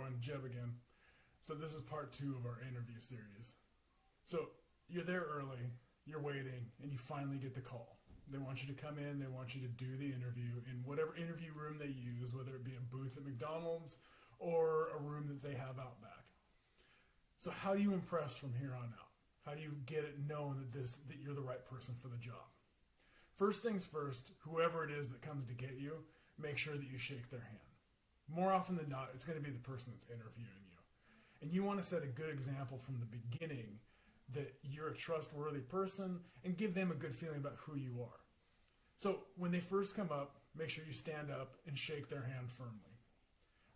everyone, Jeb again. So this is part 2 of our interview series. So you're there early, you're waiting, and you finally get the call. They want you to come in, they want you to do the interview in whatever interview room they use, whether it be a booth at McDonald's or a room that they have out back. So how do you impress from here on out? How do you get it known that you're the right person for the job? First things first, whoever it is that comes to get you, make sure that you shake their hand. More often than not, it's going to be the person that's interviewing you. And you want to set a good example from the beginning that you're a trustworthy person and give them a good feeling about who you are. So when they first come up, make sure you stand up and shake their hand firmly.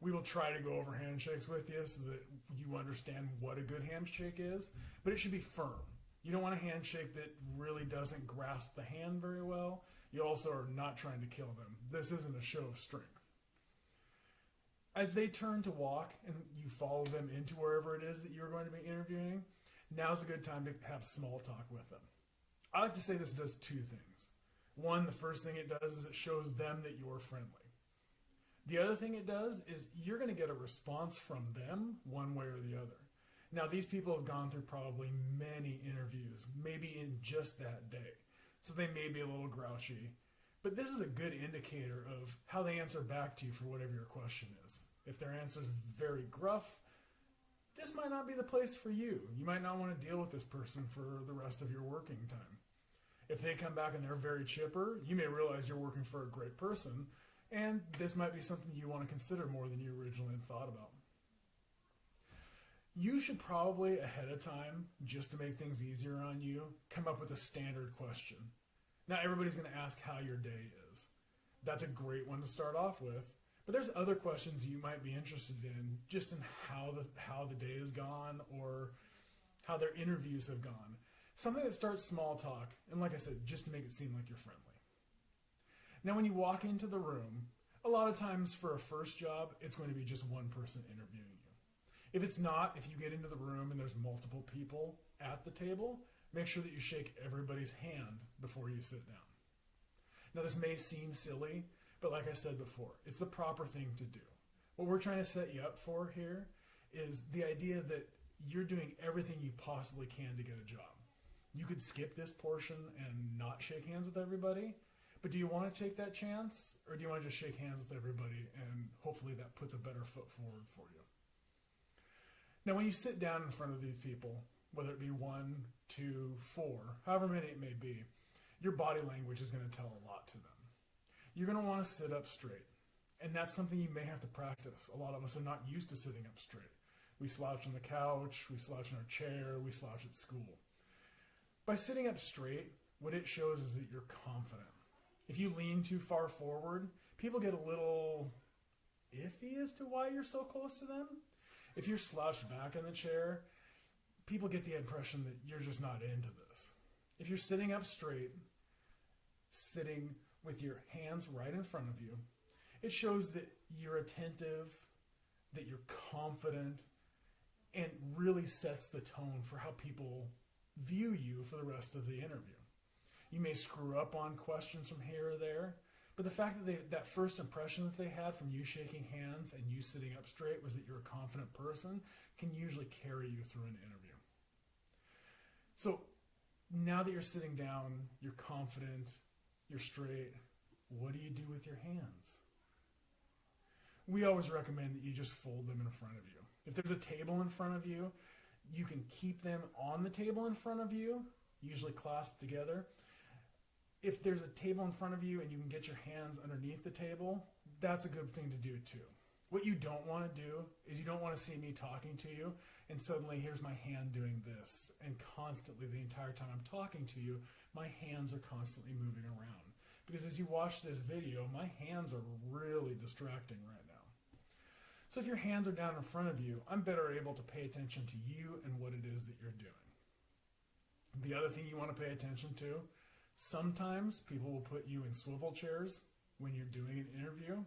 We will try to go over handshakes with you so that you understand what a good handshake is, but it should be firm. You don't want a handshake that really doesn't grasp the hand very well. You also are not trying to kill them. This isn't a show of strength. As they turn to walk and you follow them into wherever it is that you're going to be interviewing, now's a good time to have small talk with them. I like to say this does 2 things. One, the first thing it does is it shows them that you're friendly. The other thing it does is you're going to get a response from them one way or the other. Now, these people have gone through probably many interviews, maybe in just that day. So they may be a little grouchy. But this is a good indicator of how they answer back to you for whatever your question is. If their answer is very gruff, this might not be the place for you. You might not want to deal with this person for the rest of your working time. If they come back and they're very chipper, you may realize you're working for a great person, and this might be something you want to consider more than you originally thought about. You should probably, ahead of time, just to make things easier on you, come up with a standard question. Not everybody's going to ask how your day is. That's a great one to start off with. But there's other questions you might be interested in, just in how the day has gone or how their interviews have gone. Something that starts small talk, and like I said, just to make it seem like you're friendly. Now, when you walk into the room, a lot of times for a first job, it's going to be just one person interviewing you. If it's not, if you get into the room and there's multiple people at the table, make sure that you shake everybody's hand before you sit down. Now, this may seem silly, but like I said before, it's the proper thing to do. What we're trying to set you up for here is the idea that you're doing everything you possibly can to get a job. You could skip this portion and not shake hands with everybody, but do you want to take that chance, or do you want to just shake hands with everybody and hopefully that puts a better foot forward for you? Now, when you sit down in front of these people, whether it be 1, 2, 4, however many it may be, your body language is going to tell a lot to them. You're going to want to sit up straight, and that's something you may have to practice. A lot of us are not used to sitting up straight. We slouch on the couch, we slouch in our chair, we slouch at school. By sitting up straight, what it shows is that you're confident. If you lean too far forward, people get a little iffy as to why you're so close to them. If you're slouched back in the chair, people get the impression that you're just not into this. If you're sitting up straight, sitting with your hands right in front of you, it shows that you're attentive, that you're confident, and really sets the tone for how people view you for the rest of the interview. You may screw up on questions from here or there, but the fact that that first impression that they had from you shaking hands and you sitting up straight was that you're a confident person can usually carry you through an interview. So now that you're sitting down, you're confident, you're straight, what do you do with your hands? We always recommend that you just fold them in front of you. If there's a table in front of you, you can keep them on the table in front of you, usually clasped together. If there's a table in front of you and you can get your hands underneath the table, that's a good thing to do too. What you don't want to do is you don't want to see me talking to you and suddenly here's my hand doing this, and constantly the entire time I'm talking to you, my hands are constantly moving around. Because as you watch this video, my hands are really distracting right now. So if your hands are down in front of you, I'm better able to pay attention to you and what it is that you're doing. The other thing you want to pay attention to, sometimes people will put you in swivel chairs when you're doing an interview.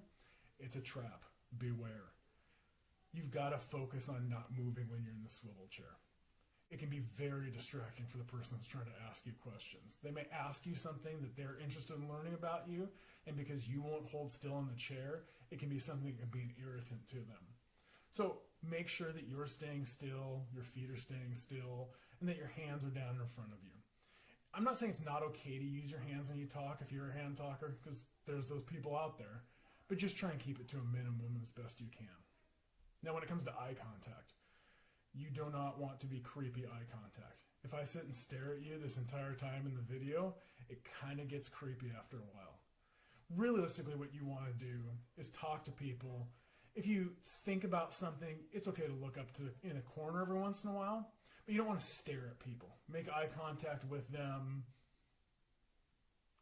It's a trap. Beware. You've got to focus on not moving when you're in the swivel chair. It can be very distracting for the person that's trying to ask you questions. They may ask you something that they're interested in learning about you, and because you won't hold still in the chair, it can be something that can be an irritant to them. So make sure that you're staying still, your feet are staying still, and that your hands are down in front of you. I'm not saying it's not okay to use your hands when you talk if you're a hand talker, because there's those people out there, but just try and keep it to a minimum as best you can. Now, when it comes to eye contact, you do not want to be creepy eye contact. If I sit and stare at you this entire time in the video, it kind of gets creepy after a while. Realistically, what you want to do is talk to people. If you think about something, it's okay to look up to in a corner every once in a while, but you don't want to stare at people. Make eye contact with them.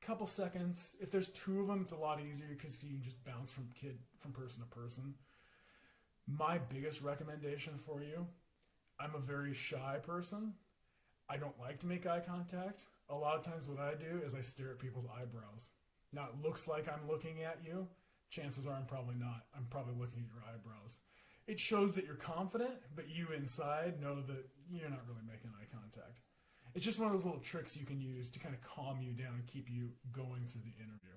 Couple seconds. If there's two of them, it's a lot easier because you can just bounce from person to person. My biggest recommendation for you, I'm a very shy person. I don't like to make eye contact. A lot of times what I do is I stare at people's eyebrows. Now, it looks like I'm looking at you. Chances are I'm probably not. I'm probably looking at your eyebrows. It shows that you're confident, but you inside know that you're not really making eye contact. It's just one of those little tricks you can use to kind of calm you down and keep you going through the interview.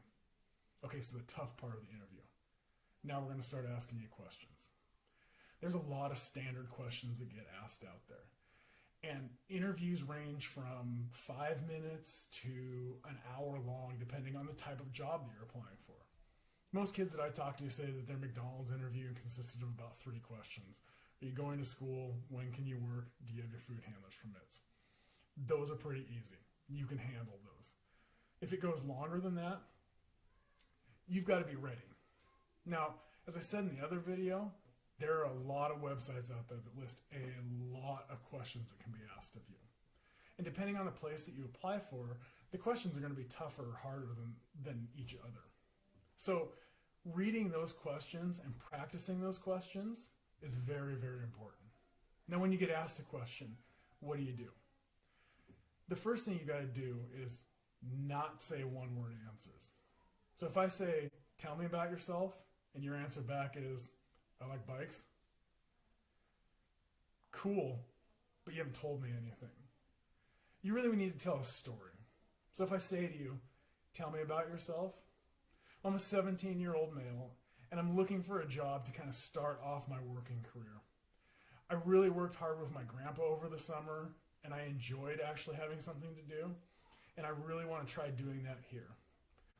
Okay, so the tough part of the interview. Now we're going to start asking you questions. There's a lot of standard questions that get asked out there. And interviews range from 5 minutes to an hour long, depending on the type of job that you're applying for. Most kids that I talk to say that their McDonald's interview consisted of about 3 questions. Are you going to school? When can you work? Do you have your food handler's permits? Those are pretty easy. You can handle those. If it goes longer than that, you've got to be ready. Now, as I said in the other video, there are a lot of websites out there that list a lot of questions that can be asked of you. And depending on the place that you apply for, the questions are going to be tougher or harder than each other. So reading those questions and practicing those questions is very, very important. Now, when you get asked a question, what do you do? The first thing you got to do is not say one-word answers. So if I say, tell me about yourself, and your answer back is, I like bikes. Cool, but you haven't told me anything. You really need to tell a story. So if I say to you, tell me about yourself, I'm a 17-year-old male, and I'm looking for a job to kind of start off my working career. I really worked hard with my grandpa over the summer, and I enjoyed actually having something to do, and I really want to try doing that here.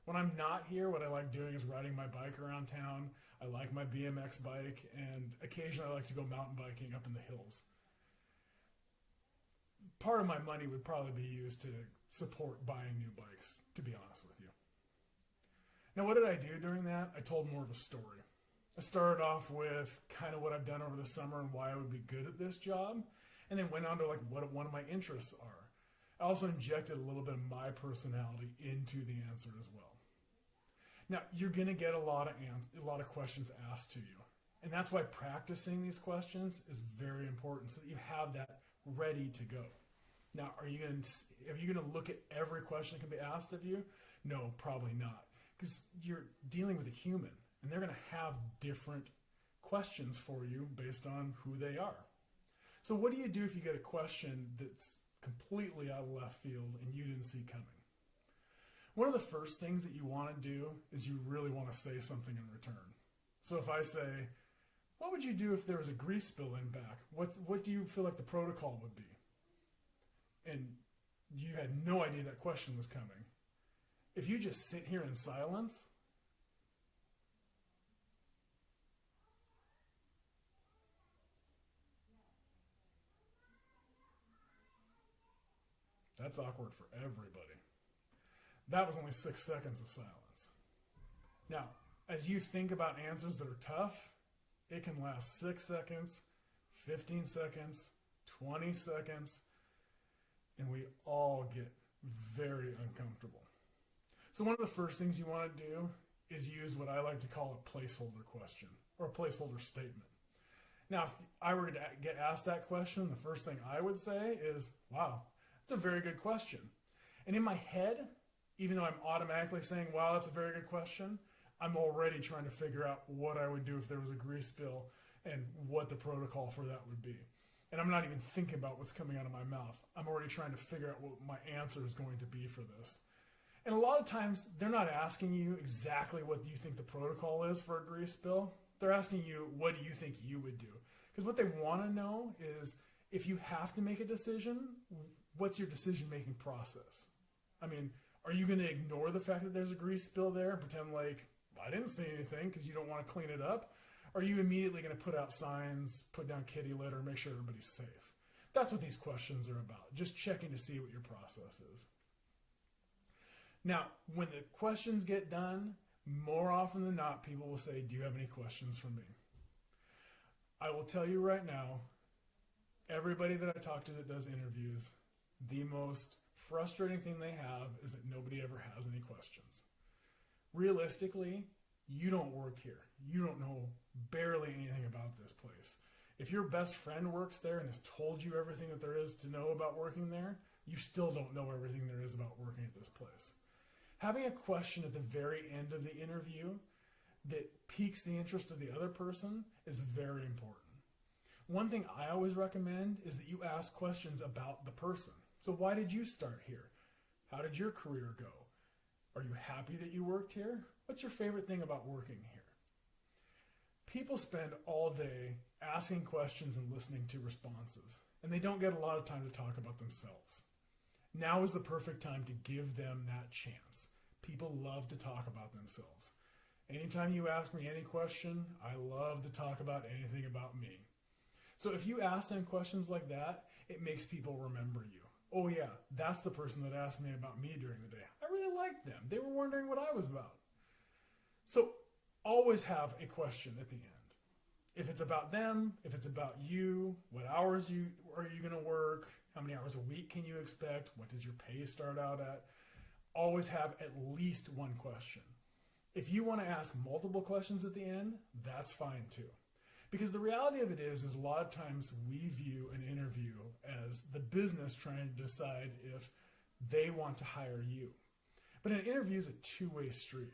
When I'm not here, what I like doing is riding my bike around town. I like my BMX bike, and occasionally I like to go mountain biking up in the hills. Part of my money would probably be used to support buying new bikes, to be honest with you. Now, what did I do during that? I told more of a story. I started off with kind of what I've done over the summer and why I would be good at this job, and then went on to like what one of my interests are. I also injected a little bit of my personality into the answer as well. Now, you're going to get a lot of questions asked to you, and that's why practicing these questions is very important so that you have that ready to go. Now, are you going to look at every question that can be asked of you? No, probably not, because you're dealing with a human, and they're going to have different questions for you based on who they are. So what do you do if you get a question that's completely out of left field and you didn't see coming? One of the first things that you want to do is you really want to say something in return. So if I say, what would you do if there was a grease spill in back? What do you feel like the protocol would be? And you had no idea that question was coming. If you just sit here in silence, that's awkward for everybody. That was only 6 seconds of silence. Now, as you think about answers that are tough, it can last 6 seconds, 15 seconds, 20 seconds, and we all get very uncomfortable. So one of the first things you want to do is use what I like to call a placeholder question or a placeholder statement. Now, if I were to get asked that question, the first thing I would say is, wow, that's a very good question. And in my head, even though I'm automatically saying, wow, that's a very good question, I'm already trying to figure out what I would do if there was a grease spill and what the protocol for that would be. And I'm not even thinking about what's coming out of my mouth. I'm already trying to figure out what my answer is going to be for this. And a lot of times, they're not asking you exactly what you think the protocol is for a grease spill. They're asking you, what do you think you would do? Because what they want to know is, if you have to make a decision, what's your decision-making process? I mean, are you going to ignore the fact that there's a grease spill there and pretend like, I didn't see anything because you don't want to clean it up? Or are you immediately going to put out signs, put down kitty litter, make sure everybody's safe? That's what these questions are about, just checking to see what your process is. Now, when the questions get done, more often than not, people will say, do you have any questions for me? I will tell you right now, everybody that I talk to that does interviews, the most frustrating thing they have is that nobody ever has any questions. Realistically, you don't work here. You don't know barely anything about this place. If your best friend works there and has told you everything that there is to know about working there, you still don't know everything there is about working at this place. Having a question at the very end of the interview that piques the interest of the other person is very important. One thing I always recommend is that you ask questions about the person. So why did you start here? How did your career go? Are you happy that you worked here? What's your favorite thing about working here? People spend all day asking questions and listening to responses, and they don't get a lot of time to talk about themselves. Now is the perfect time to give them that chance. People love to talk about themselves. Anytime you ask me any question, I love to talk about anything about me. So if you ask them questions like that, it makes people remember you. Oh yeah, that's the person that asked me about me during the day. I really liked them. They were wondering what I was about. So always have a question at the end. If it's about them, if it's about you, what hours are you going to work? How many hours a week can you expect? What does your pay start out at? Always have at least one question. If you want to ask multiple questions at the end, that's fine too. Because the reality of it is a lot of times we view an interview as the business trying to decide if they want to hire you. But an interview is a two-way street.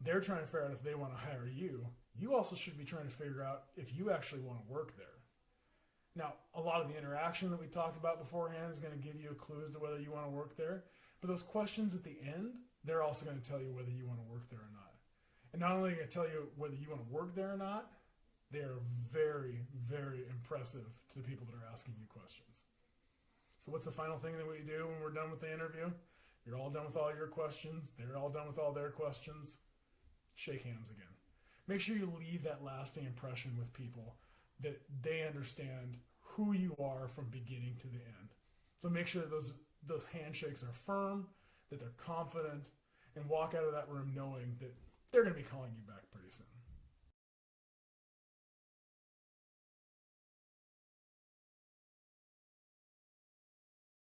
They're trying to figure out if they want to hire you. You also should be trying to figure out if you actually want to work there. Now, a lot of the interaction that we talked about beforehand is going to give you a clue as to whether you want to work there. But those questions at the end, they're also going to tell you whether you want to work there or not. And not only are they going to tell you whether you want to work there or not, they are very, very impressive to the people that are asking you questions. So what's the final thing that we do when we're done with the interview? You're all done with all your questions. They're all done with all their questions. Shake hands again. Make sure you leave that lasting impression with people that they understand who you are from beginning to the end. So make sure that those handshakes are firm, that they're confident, and walk out of that room knowing that they're going to be calling you back pretty soon.